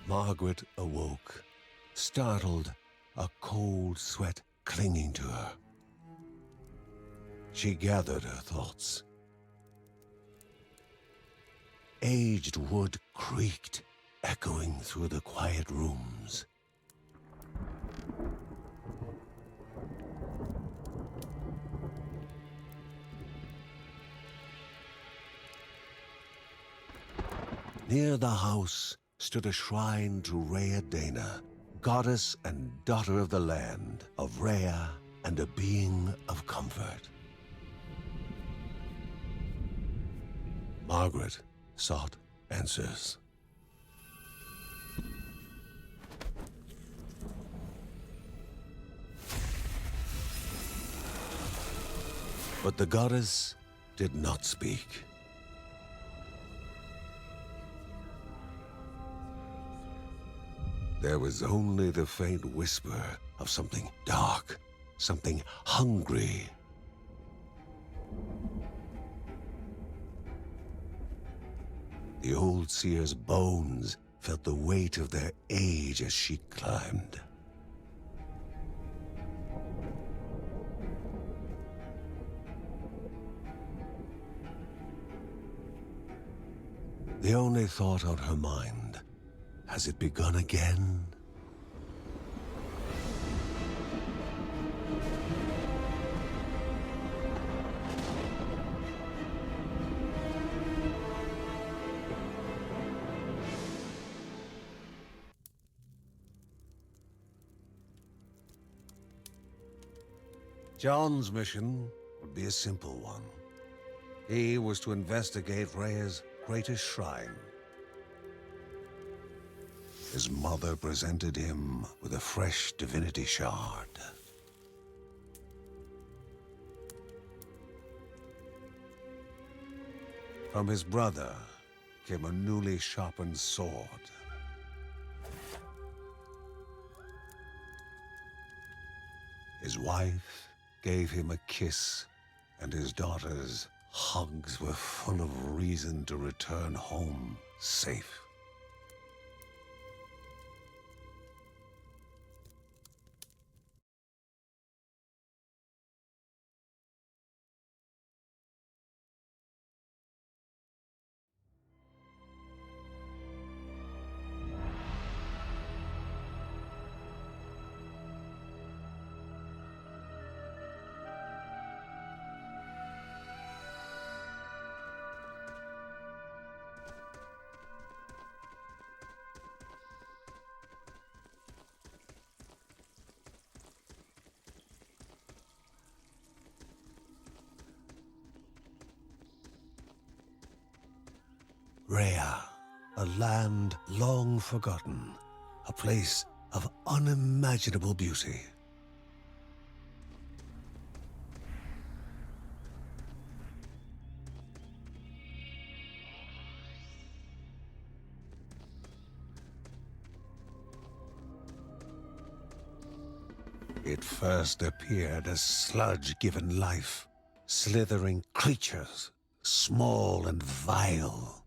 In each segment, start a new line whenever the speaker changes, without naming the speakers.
Margaret awoke, startled, a cold sweat clinging to her. She gathered her thoughts. Aged wood creaked, echoing through the quiet rooms. Near the house stood a shrine to Rhea Dana, goddess and daughter of the land, of Rhea and a being of comfort. Margaret sought answers. But the goddess did not speak. There was only the faint whisper of something dark, something hungry. The old seer's bones felt the weight of their age as she climbed. The only thought on her mind, has it begun again? John's mission would be a simple one. He was to investigate Rhea's greatest shrine. His mother presented him with a fresh divinity shard. From his brother came a newly sharpened sword. His wife gave him a kiss, and his daughter's hugs were full of reason to return home safe. Rhea, a land long forgotten, a place of unimaginable beauty. It first appeared as sludge given life, slithering creatures, small and vile.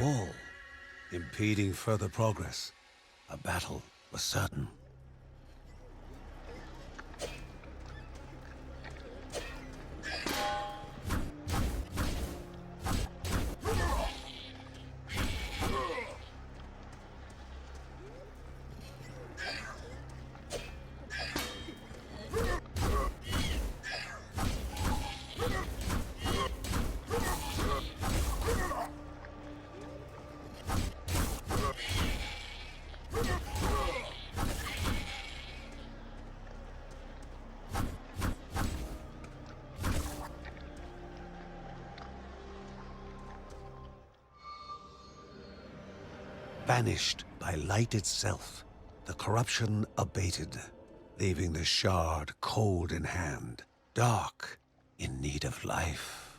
wall, impeding further progress. A battle was certain. Banished by light itself, the corruption abated, leaving the shard cold in hand, dark, in need of life.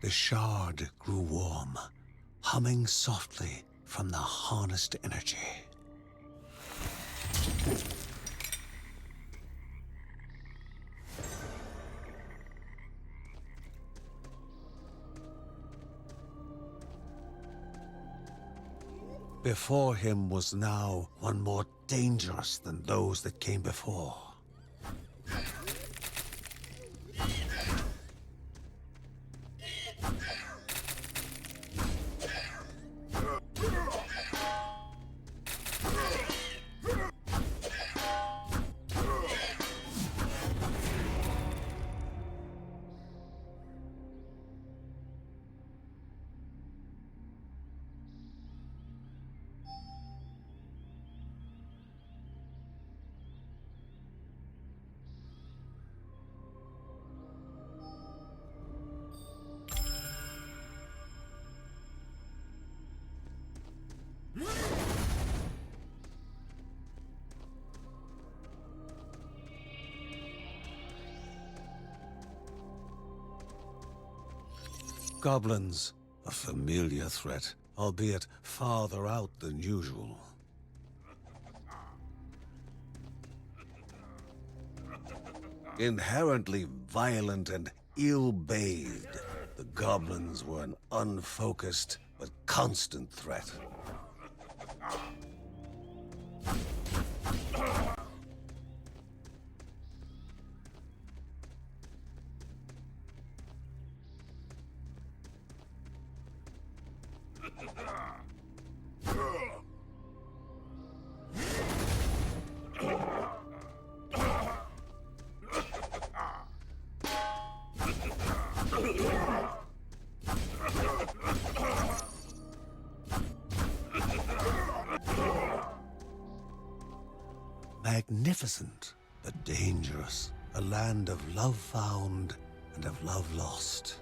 The shard grew warm, humming softly from the harnessed energy. Before him was now one more dangerous than those that came before. Goblins, a familiar threat, albeit farther out than usual. Inherently violent and ill-bathed, the goblins were an unfocused but constant threat. Magnificent, but dangerous. A land of love found and of love lost.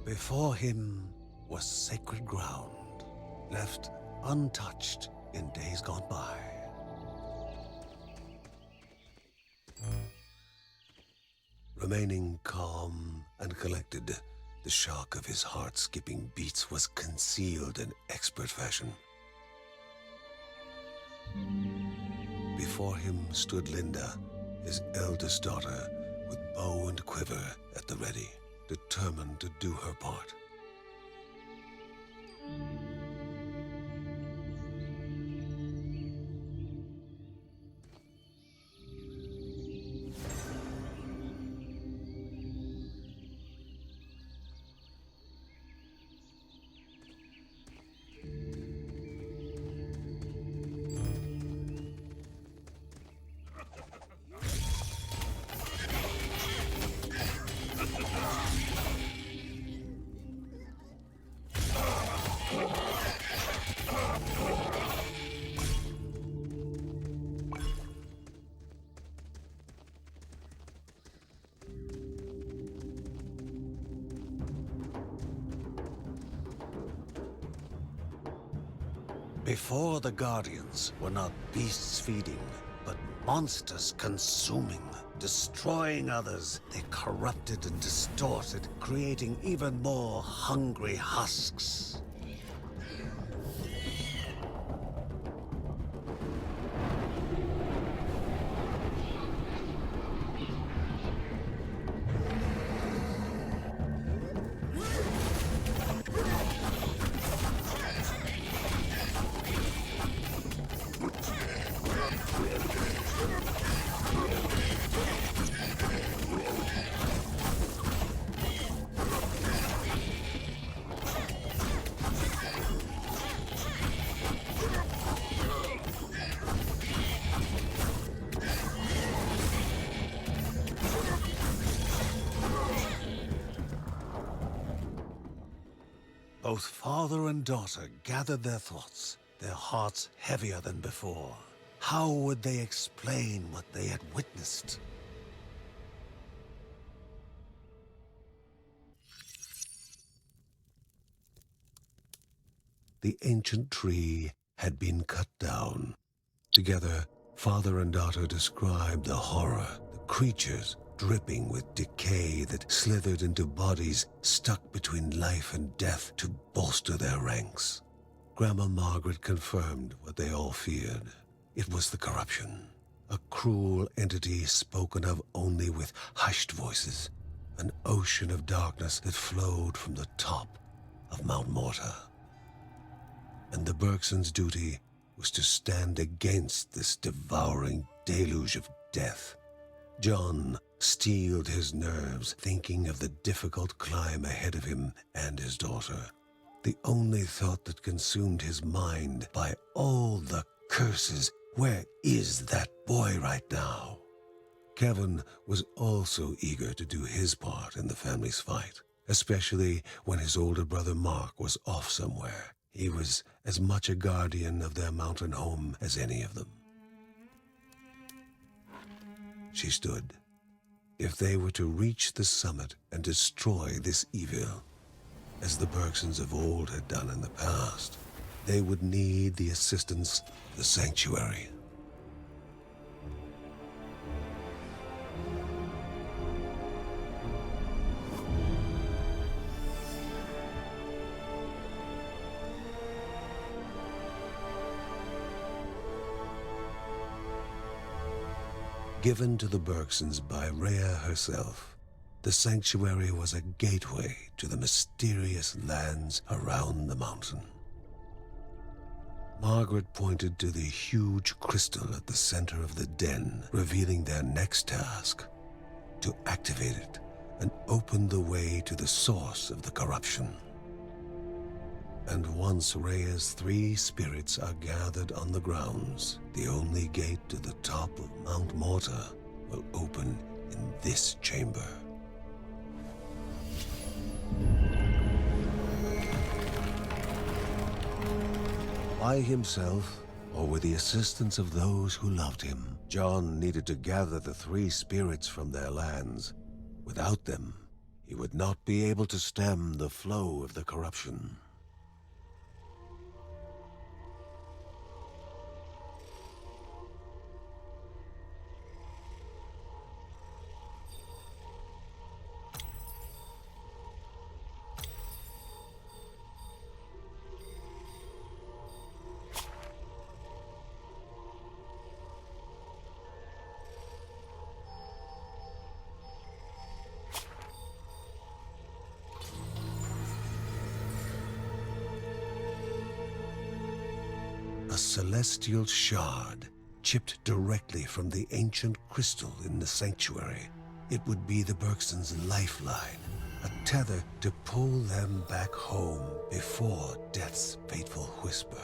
Before him was sacred ground, left untouched in days gone by. Remaining calm and collected, the shock of his heart-skipping beats was concealed in expert fashion. Before him stood Linda, his eldest daughter, with bow and quiver at the ready, determined to do her part. Before the Guardians were not beasts feeding, but monsters consuming, destroying others. They corrupted and distorted, creating even more hungry husks. Both father and daughter gathered their thoughts, their hearts heavier than before. How would they explain what they had witnessed? The ancient tree had been cut down. Together, father and daughter described the horror, the creatures dripping with decay that slithered into bodies stuck between life and death to bolster their ranks. Grandma Margaret confirmed what they all feared. It was the corruption, a cruel entity spoken of only with hushed voices, an ocean of darkness that flowed from the top of Mount Morta. And the Bergsons' duty was to stand against this devouring deluge of death. John steeled his nerves, thinking of the difficult climb ahead of him and his daughter. The only thought that consumed his mind, by all the curses, where is that boy right now? Kevin was also eager to do his part in the family's fight, especially when his older brother Mark was off somewhere. He was as much a guardian of their mountain home as any of them. She stood. If they were to reach the summit and destroy this evil, as the Bergsons of old had done in the past, they would need the assistance of the sanctuary. Given to the Bergsons by Rhea herself, the sanctuary was a gateway to the mysterious lands around the mountain. Margaret pointed to the huge crystal at the center of the den, revealing their next task: to activate it and open the way to the source of the corruption. And once Rhea's 3 spirits are gathered on the grounds, the only gate to the top of Mount Morta will open in this chamber. By himself, or with the assistance of those who loved him, John needed to gather the 3 spirits from their lands. Without them, he would not be able to stem the flow of the corruption. A celestial shard, chipped directly from the ancient crystal in the sanctuary. It would be the Bergsons' lifeline, a tether to pull them back home before death's fateful whisper.